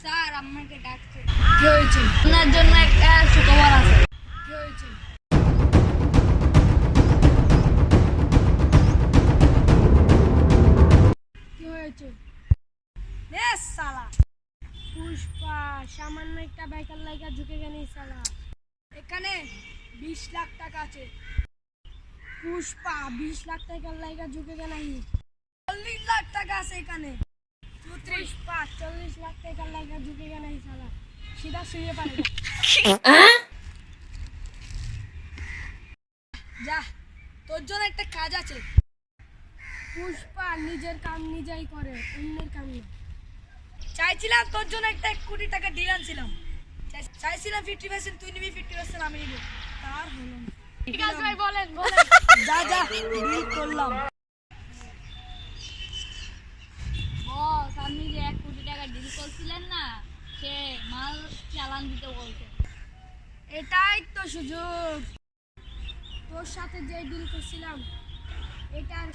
Sir আমাকে ডাকছে। কি হয়েছে? আপনার জন্য একটা সুখবর আছে। কি হয়েছে? কি হয়েছে? বেশ সালা, পুষ্পা সামান্য একটা বাইকার লাইগা ঝুঁকে গেলি সালা। এখানে 20 লাখ টাকা আছে। পুষ্পা 20 লাখ টাকার লাইগা ঝুঁকে গেলাই। 40 লাখ টাকা আছে এখানে। পুষ্পা 40 লাখ টাকার লাইগা ঝুঁকে গেলাই সালা। সিধা শুয়ে পারে যা, তোর জন্য একটা কাজ আছে। পুষ্পা নিজের কাম নিজেই করে, অন্যের কাম না। চাইছিলাম তোর জন্য একটা 1 কোটি টাকা ডিল আনছিলাম। চাইছিলাম 50% তুই নিবি, 50% আমি নিব। তার হলো না। ঠিক আছে ভাই, বলেন বলেন। যা যা, ডিল করলাম। বস, আপনি যে 1 কোটি টাকা ডিল করছিলেন না, সে মাল চালান দিতে বলছে। এটাই তো সুযোগ। তোর সাথে যে ডিল করছিলাম এটার